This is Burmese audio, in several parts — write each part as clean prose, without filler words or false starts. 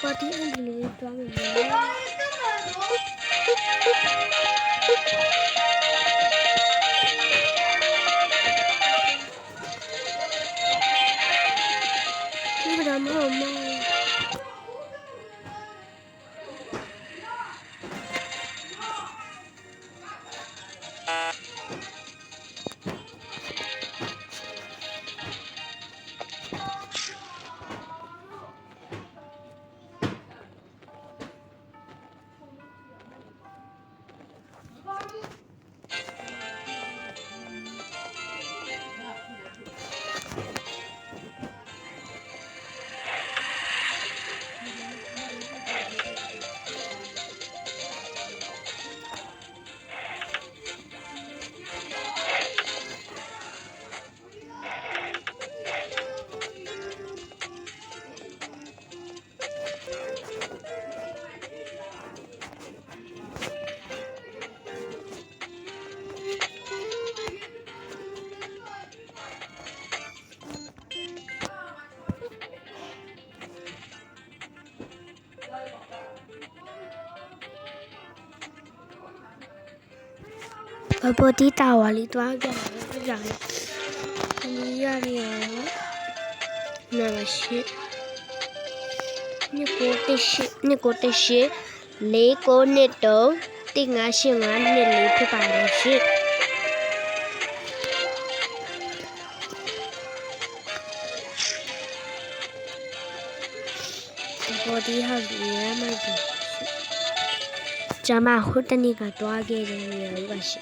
party and delete from the Body tower လေးတွားကြတယ်ကြာတယ်။ဒီရရနာရှိနှစ်ကိုတရှိလေးကိုနှစ်တုံး1 5 8 5နှစ်လေးဖြစ်ပါတယ်ရှိBody house ရမ်းမယ်ကျမဟိုတနေ့ကတွားခဲ့တယ်နေရာပါရှိ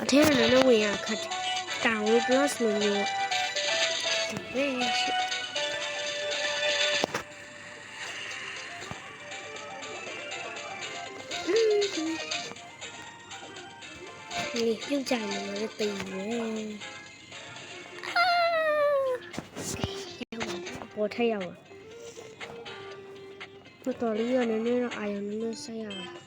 အထက်ကနေဝင်ရခတ်တောင် plus လို့မျိုးဘယ်ရှိဒီပြုတ်ကြတယ်လို့သိတယ်ပေါ်ထက်ရောက်တော်လေးရနေနေတော့အာရုံနဲ့ဆက်ရအောင်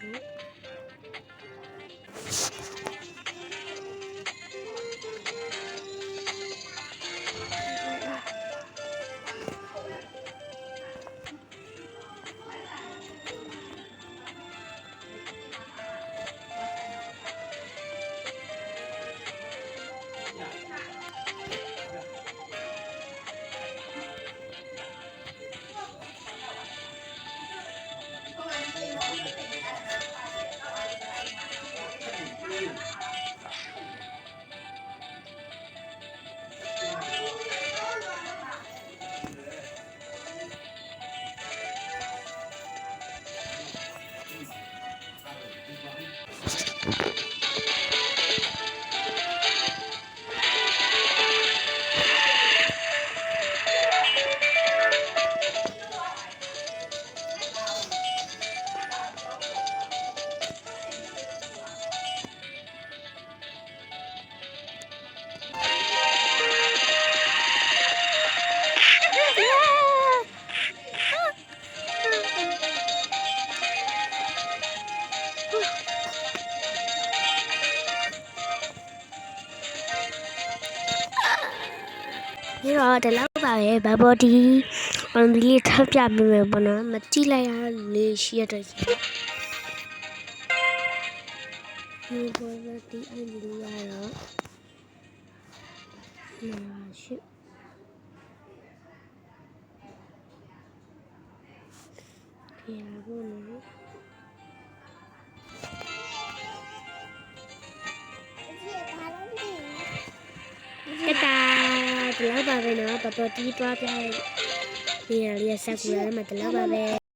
ဒီတော့ဒီလောက်ပါပဲဘဘော်ဒီဒီလေးထပ်ပြပေးမယ်ပေါ့နော်မကြည့်လိုက်ရလေးရှိရတဲ့ဒီဘော်ဒီအဲ့ဒီလေးရတော့ရှိဒီရဖို့နော်Kita telah bawa no, papa di tua play. Ni dia sakulah, mati lah bawa.